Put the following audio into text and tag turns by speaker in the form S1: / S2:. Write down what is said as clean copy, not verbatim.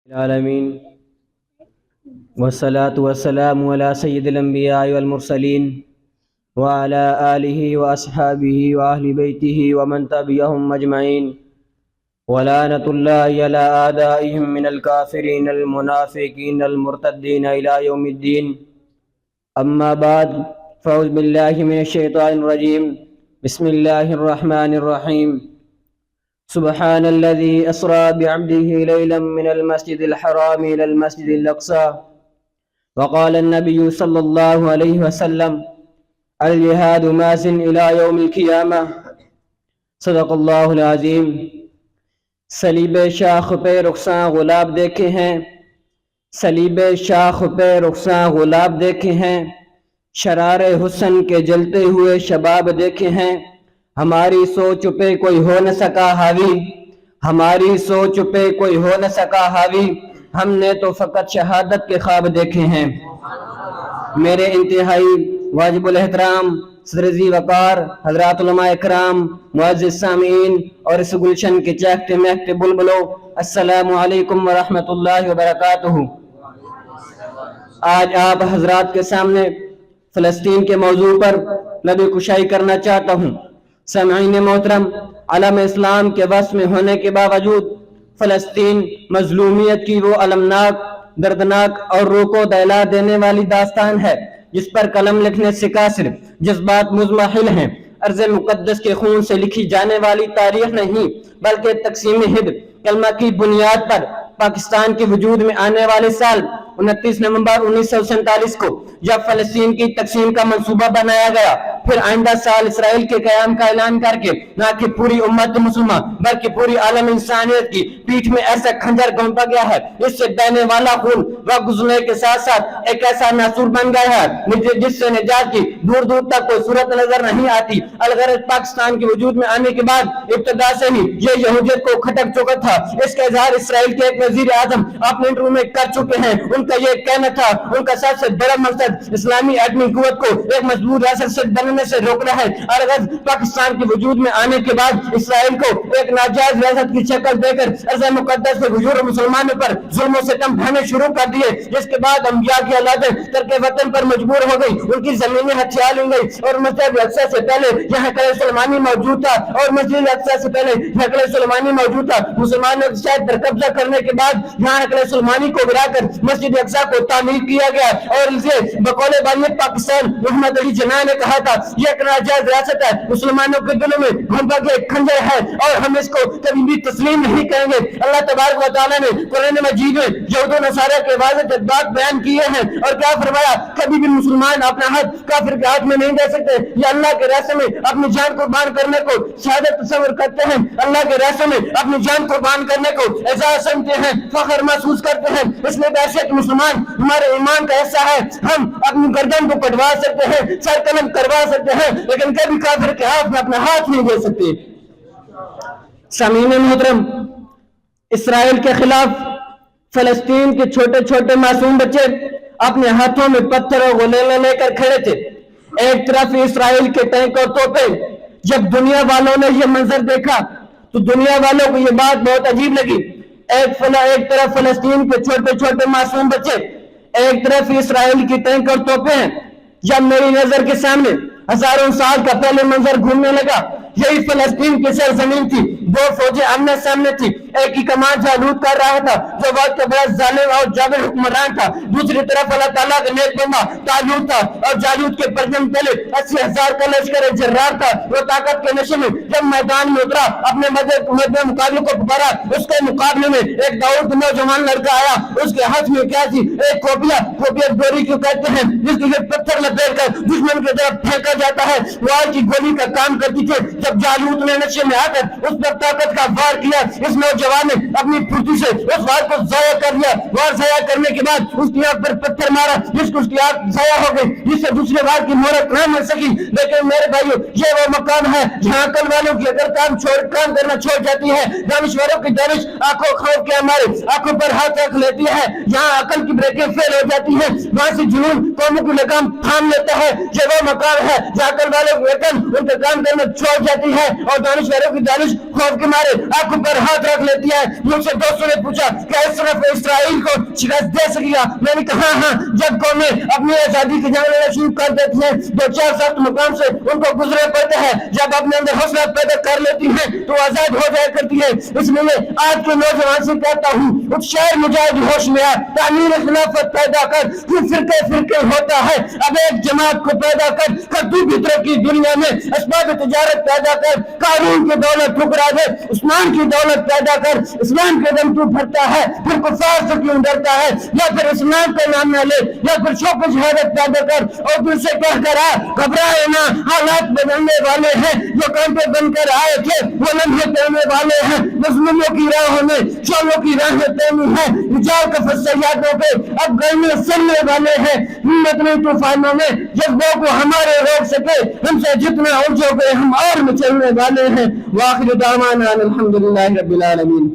S1: العالمین والصلاة والسلام على سید الانبیاء والمرسلین وعلى آلہ واصحابہ واہل بیتہ ومن تبعہم اجمعین ولعنۃ اللہ علی اعدائہم من الکافرین المنافقین المرتدین الی یوم الدین اما بعد فاعوذ باللہ من الشیطان الرجیم بسم اللہ الرحمن الرحیم سبحان الذي أسرى بعبده ليلا من المسجد الحرام إلى المسجد الأقصى وقال النبي صلى الله عليه وسلم الجهاد ماز إلى يوم القيامة صدق اللہ العظیم۔ صلیب شاخ پہ رخساں غلاب دیکھے ہیں، صلیب شاخ پہ رخساں غلاب دیکھے ہیں، شرار حسن کے جلتے ہوئے شباب دیکھے ہیں۔ ہماری سوچ پہ کوئی ہو نہ سکا حاوی، ہماری سوچ پہ کوئی ہو نہ سکا حاوی، ہم نے تو فقط شہادت کے خواب دیکھے ہیں۔ میرے انتہائی واجب الاحترام صدر ذی وقار حضرات علماء اکرام، معزز سامعین اور اس گلشن کے چہکتے مہکتے بلبلوں، السلام علیکم ورحمۃ اللہ وبرکاتہ۔ آج آپ حضرات کے سامنے فلسطین کے موضوع پر لب کشائی کرنا چاہتا ہوں۔ سامعین محترم، عالم اسلام کے وصف میں ہونے کے باوجود فلسطین مظلومیت کی وہ المناک، دردناک اور روح کو دہلا دینے والی داستان ہے جس پر قلم لکھنے سے قاصر جذبات مضمحل ہیں۔ ارض مقدس کے خون سے لکھی جانے والی تاریخ نہیں بلکہ تقسیم ہند کلمہ کی بنیاد پر پاکستان کے وجود میں آنے والے سال 29 نومبر 1947 کو جب فلسطین کی تقسیم کا منصوبہ بنایا گیا، پھر آئندہ سال اسرائیل کے قیام کا اعلان کر کے نہ کہ پوری امت مسلمہ بلکہ پوری عالم انسانیت کی پیٹھ میں ایسا خنجر گھونپا گیا ہے، اس سے بہنے والا خون وقت گزرنے کے ساتھ ساتھ ایک ایسا ناسور بن گیا ہے جس سے نجات کی دور دور تک کوئی صورت نظر نہیں آتی۔ الغرض پاکستان کے وجود میں آنے کے بعد ابتدا سے ہی یہ یہودیت کو کھٹک چکا تھا۔ اس کا اظہار اسرائیل کے ایک وزیر اعظم اپنے انٹرویو میں کر چکے ہیں۔ ان کا یہ کہنا تھا، ان کا سب سے بڑا مقصد اسلامی ایٹمی قوت کو ایک مضبوط ریاست سے بننے سے روکنا ہے۔ الغرض پاکستان کے وجود میں آنے کے بعد اسرائیل کو ایک ناجائز ریاست کی شکل دے کر ارض مقدس کے حضور مسلمانوں پر ظلم و ستم ڈھانے شروع کر دیے، جس کے بعد انبیاء کی اولادیں ترک وطن پر مجبور ہو گئی، ان کی زمینیں ہتھیار لی گئی اور مسجد اقصی سے پہلے یہاں قلعہ سلیمانی موجود تھا اور مسجد اقصی سے پہلے یہاں قلعہ سلیمانی موجود تھا۔ مسلمانوں کے شاید پر قبضہ کرنے کے بعد یہاں قلعہ سلیمانی کو گرا کر مسجد اقصی کو تعمیر کیا گیا اور اسے بقول بانی پاکستان محمد علی جناح نے کہا تھا یہ ایک ناجائز ریاست ہے، مسلمانوں کے دلوں میں گھونپا گیا ایک خنجر ہے اور ہم اس کو کبھی بھی تسلیم نہیں کریں گے۔ اللہ تبارک و تعالیٰ نے قرآن مجید میں یہود و نصارہ کے واضح جذبات بیان کیے ہیں اور کیا فرمایا، کبھی بھی مسلمان اپنا ہاتھ کافر کے ہاتھ میں نہیں دے سکتے۔ یہ اللہ کے راستے میں اپنی جان قربان کرنے کو شہادت تصور کرتے ہیں، اللہ کے راستے میں اپنی جان قربان کرنے کو اعزاز سمجھتے ہیں، فخر محسوس کرتے ہیں۔ اس لیے بحثیت مسلمان ہمارے ایمان کا ایسا ہے، ہم اپنی گردن کو کٹوا سکتے ہیں، سر قلم کروا سکتے ہیں، لیکن کبھی کافر کے ہاتھ میں اپنا ہاتھ نہیں دے سکتے۔ سامعین محترم، اسرائیل کے خلاف فلسطین کے چھوٹے چھوٹے معصوم بچے اپنے ہاتھوں میں پتھر اور غلیلے لے کر کھڑے تھے۔ ایک طرف اسرائیل کے ٹینک اور توپے۔ جب دنیا والوں نے یہ منظر دیکھا تو دنیا والوں کو یہ بات بہت عجیب لگی۔ ایک طرف فلسطین کے چھوٹے چھوٹے معصوم بچے، ایک طرف اسرائیل کی ٹینک اور توپے ہیں۔ جب میری نظر کے سامنے ہزاروں سال کا پہلے منظر گھومنے لگا، یہی فلسطین کی سرزمین تھی، دو فوجیں آمنے سامنے تھی۔ ایک ہی کمان جالوت کر رہا تھا جو وقت کا بڑا ظالم اور جابر حکمران تھا، دوسری طرف اللہ تعالیٰ کا نیک بندہ طالوت تھا اور جالوت کے پرچم تلے 80,000 کا لشکر جرار تھا۔ وہ طاقت کے نشے میں جب میدان میں اترا، اپنے مدد مقابلے کو پکارا، اس کے مقابلے میں ایک داؤد نوجوان لڑکا آیا، اس کے ہاتھ میں کیا تھی؟ ایک کھوپیا ڈوری کیوں کہتے ہیں، جس کے پتھر لپیٹ کر دشمن کی طرف پھینکا جاتا ہے، وہ آج کی گولی کا کام کرتی تھی۔ جب جالوت نے نشے میں آ کر اس پر طاقت کا وار کیا، اس نوجوان نے اپنی پھرتی سے اس وار کو ضائع کر دیا۔ وار ضائع کرنے کے بعد اس کی آنکھ پر پتھر مارا، جس کو اس کی آنکھ ضائع ہو گئی، جس سے دوسرے وار کی مہرت نہ مل سکی۔ لیکن میرے بھائیو، یہ وہ مقام ہے جہاں عقل والوں کی اگر کام کرنا چھوڑ جاتی ہے، دانشوروں کی دانش آنکھوں خوف کے ہمارے آنکھوں پر ہاتھ رکھ لیتی ہے، جہاں عقل کی بریکیں فیل ہو جاتی ہیں، وہاں سے جنون قوموں کی لگام تھام لیتا ہے۔ یہ وہ مقام ہے جہاں عقل والوں کو ان کا کام کرنا چھوڑ جاتی ہے اور دانشوروں کی دانش خوف کے مارے آنکھوں پر ہاتھ رکھ لیتی ہے۔ مجھ سے دوستوں نے پوچھا کہ اس طرف اسرائیل کو شکست دے سکے گا؟ میں نے کہا ہاں، جب قومیں اپنی آزادی کی جنگ لڑنا شروع کر دیتی ہیں تو 4 سخت مقام سے ان کو گزرے پڑتے ہیں، جب اپنے اندر حوصلہ پیدا کر لیتی ہیں تو آزاد ہو جایا کرتی ہے۔ اس لیے آج کے نوجوان سے کہتا ہوں، اٹھ شہر مجاہد ہوش میں آ، تعمیر خلافت پیدا کر، کیوں فرقے فرقے ہوتا ہے، اب ایک جماعت کو پیدا کر، تو بھی ترقی دنیا میں اسباب تجارت پیدا کر، قارون کی دولت ٹھکرا دے، عثمان کی دولت پیدا کر، اسلام کے دم تو بھرتا ہے پھر کفار سے کیوں ڈرتا ہے، یا پھر اسلام کا نام نہ لے، یا پھر شوق شہادت پیدا کر اور دل سے کہہ کر آ، گھبرائے نہ، حالات بدلنے والے ہیں، جو کانٹے بن کر آئے تھے وہ لمحے تیرنے والے ہیں، مظلوموں کی راہوں میں شولوں کی راہیں تیرنی ہیں، رجال کا فسیادوں پہ اب گرمی سلنے والے ہیں، ہمت نہیں طوفانوں میں جذبوں کو ہمارے روک سکے، ہم سے جتنا الجھو گئے ہم اور مچلنے والے ہیں۔ وآخر دعوانا الحمدللہ رب العالمین۔